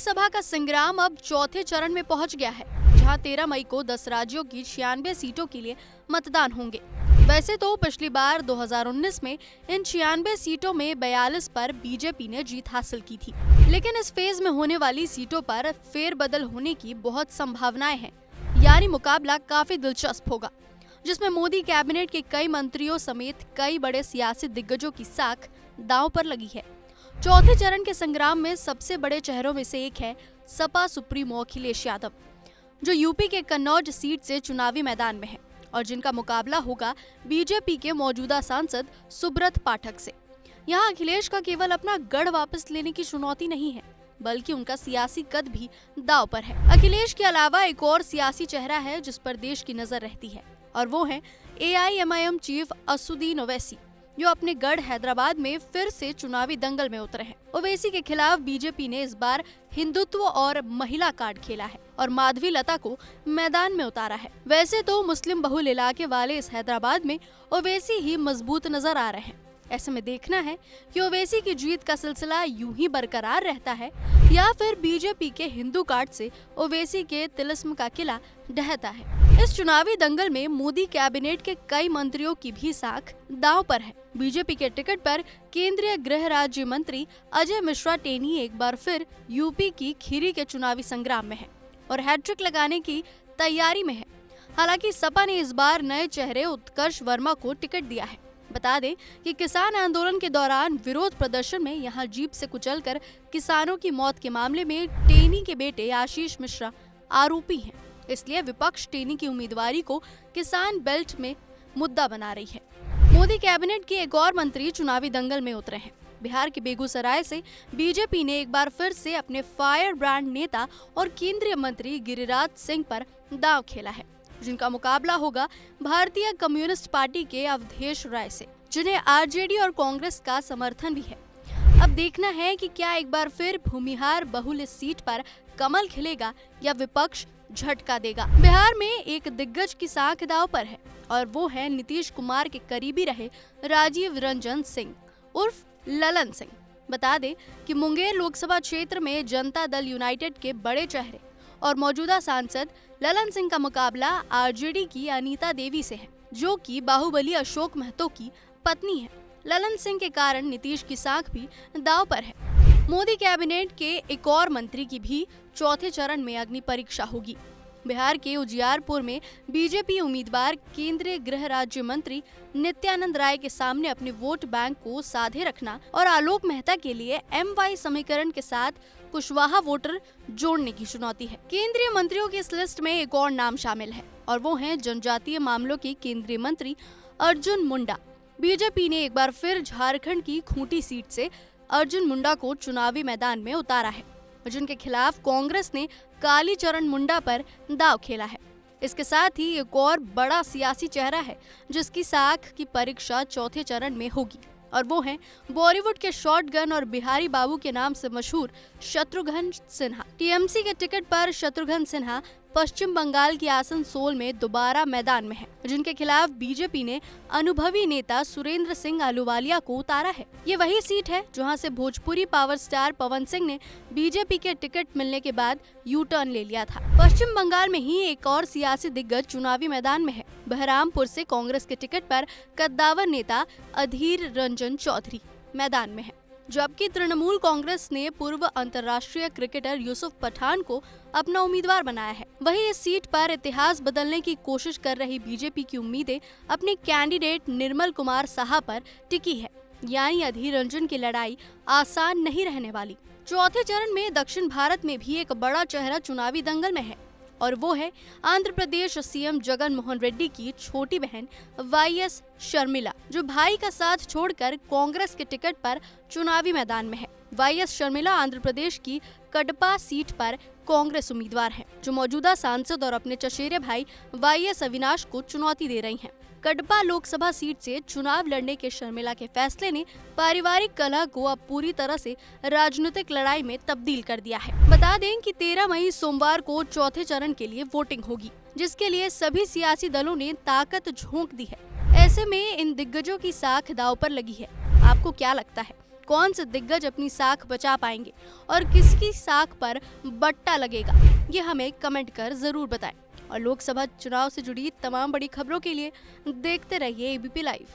लोकसभा का संग्राम अब चौथे चरण में पहुंच गया है, जहां 13 मई को 10 राज्यों की 96 सीटों के लिए मतदान होंगे। वैसे तो पिछली बार 2019 में इन 96 सीटों में 42 पर बीजेपी ने जीत हासिल की थी, लेकिन इस फेज में होने वाली सीटों पर फेरबदल होने की बहुत संभावनाएं हैं। यानी मुकाबला काफी दिलचस्प होगा, जिसमें मोदी कैबिनेट के कई मंत्रियों समेत कई बड़े सियासी दिग्गजों की साख दांव पर लगी है। चौथे चरण के संग्राम में सबसे बड़े चेहरों में से एक है सपा सुप्रीमो अखिलेश यादव, जो यूपी के कन्नौज सीट से चुनावी मैदान में है और जिनका मुकाबला होगा बीजेपी के मौजूदा सांसद सुब्रत पाठक से। यहाँ अखिलेश का केवल अपना गढ़ वापस लेने की चुनौती नहीं है, बल्कि उनका सियासी कद भी दांव पर है। अखिलेश के अलावा एक और सियासी चेहरा है जिस पर देश की नजर रहती है, और वो है AIMIM चीफ असदुद्दीन ओवैसी, जो अपने गढ़ हैदराबाद में फिर से चुनावी दंगल में उतरे हैं। ओवैसी के खिलाफ बीजेपी ने इस बार हिंदुत्व और महिला कार्ड खेला है और माधवी लता को मैदान में उतारा है। वैसे तो मुस्लिम बहुल इलाके वाले इस हैदराबाद में ओवैसी ही मजबूत नजर आ रहे हैं। ऐसे में देखना है कि ओवैसी की जीत का सिलसिला यूं ही बरकरार रहता है या फिर बीजेपी के हिंदू कार्ड से ओवैसी के तिलिस्म का किला ढहता है। इस चुनावी दंगल में मोदी कैबिनेट के कई मंत्रियों की भी साख दांव पर है। बीजेपी के टिकट पर केंद्रीय गृह राज्य मंत्री अजय मिश्रा टेनी एक बार फिर यूपी की खीरी के चुनावी संग्राम में है और हैट्रिक लगाने की तैयारी में है। हालांकि सपा ने इस बार नए चेहरे उत्कर्ष वर्मा को टिकट दिया है। बता दें कि किसान आंदोलन के दौरान विरोध प्रदर्शन में यहां जीप से कुचलकर किसानों की मौत के मामले में टेनी के बेटे आशीष मिश्रा आरोपी हैं। इसलिए विपक्ष टेनी की उम्मीदवारी को किसान बेल्ट में मुद्दा बना रही है। मोदी कैबिनेट के एक और मंत्री चुनावी दंगल में उतरे हैं। बिहार के बेगूसराय से बीजेपी ने एक बार फिर से अपने फायर ब्रांड नेता और केंद्रीय मंत्री गिरिराज सिंह पर दांव खेला है, जिनका मुकाबला होगा भारतीय कम्युनिस्ट पार्टी के अवधेश राय से, जिन्हें आरजेडी और कांग्रेस का समर्थन भी है। अब देखना है कि क्या एक बार फिर भूमिहार बहुल इस सीट पर कमल खिलेगा या विपक्ष झटका देगा। बिहार में एक दिग्गज की साख दांव पर है और वो है नीतीश कुमार के करीबी रहे राजीव रंजन सिंह उर्फ ललन सिंह। बता दें कि मुंगेर लोकसभा क्षेत्र में जनता दल यूनाइटेड के बड़े चेहरे और मौजूदा सांसद ललन सिंह का मुकाबला आरजेडी की अनीता देवी से है, जो कि बाहुबली अशोक महतो की पत्नी है। ललन सिंह के कारण नीतीश की साख भी दांव पर है। मोदी कैबिनेट के एक और मंत्री की भी चौथे चरण में अग्नि परीक्षा होगी। बिहार के उजियारपुर में बीजेपी उम्मीदवार केंद्रीय गृह राज्य मंत्री नित्यानंद राय के सामने अपने वोट बैंक को साधे रखना और आलोक मेहता के लिए MY समीकरण के साथ कुशवाहा वोटर जोड़ने की चुनौती है। केंद्रीय मंत्रियों की इस लिस्ट में एक और नाम शामिल है और वो हैं जनजातीय मामलों के केंद्रीय मंत्री अर्जुन मुंडा। बीजेपी ने एक बार फिर झारखंड की खूंटी सीट से अर्जुन मुंडा को चुनावी मैदान में उतारा है, जिनके खिलाफ कांग्रेस ने कालीचरण मुंडा पर दांव खेला है। इसके साथ ही एक और बड़ा सियासी चेहरा है जिसकी साख की परीक्षा चौथे चरण में होगी, और वो हैं बॉलीवुड के शॉटगन और बिहारी बाबू के नाम से मशहूर शत्रुघ्न सिन्हा। टीएमसी के टिकट पर शत्रुघ्न सिन्हा पश्चिम बंगाल की आसनसोल में दोबारा मैदान में है, जिनके खिलाफ बीजेपी ने अनुभवी नेता सुरेंद्र सिंह अहलूवालिया को उतारा है। ये वही सीट है जहां से भोजपुरी पावर स्टार पवन सिंह ने बीजेपी के टिकट मिलने के बाद यू टर्न ले लिया था। पश्चिम बंगाल में ही एक और सियासी दिग्गज चुनावी मैदान में है। बहरामपुर से कांग्रेस के टिकट पर कद्दावर नेता अधीर रंजन चौधरी मैदान में है, जबकि तृणमूल कांग्रेस ने पूर्व अंतर्राष्ट्रीय क्रिकेटर यूसुफ पठान को अपना उम्मीदवार बनाया है। वहीं इस सीट पर इतिहास बदलने की कोशिश कर रही बीजेपी की उम्मीदें अपने कैंडिडेट निर्मल कुमार साहा पर टिकी है। यानी अधीर रंजन की लड़ाई आसान नहीं रहने वाली। चौथे चरण में दक्षिण भारत में भी एक बड़ा चेहरा चुनावी दंगल में है, और वो है आंध्र प्रदेश सीएम जगन मोहन रेड्डी की छोटी बहन YS शर्मिला, जो भाई का साथ छोड़कर कांग्रेस के टिकट पर चुनावी मैदान में है। YS शर्मिला आंध्र प्रदेश की कडपा सीट पर कांग्रेस उम्मीदवार है, जो मौजूदा सांसद और अपने चचेरे भाई YS अविनाश को चुनौती दे रही हैं। कडपा लोकसभा सीट से चुनाव लड़ने के शर्मिला के फैसले ने पारिवारिक कलह को अब पूरी तरह से राजनीतिक लड़ाई में तब्दील कर दिया है। बता दें कि 13 मई सोमवार को चौथे चरण के लिए वोटिंग होगी, जिसके लिए सभी सियासी दलों ने ताकत झोंक दी है। ऐसे में इन दिग्गजों की साख दांव पर लगी है। आपको क्या लगता है? कौन से दिग्गज अपनी साख बचा पाएंगे और किसकी साख पर बट्टा लगेगा, ये हमें कमेंट कर जरूर बताएं। और लोकसभा चुनाव से जुड़ी तमाम बड़ी खबरों के लिए देखते रहिए एबीपी लाइव।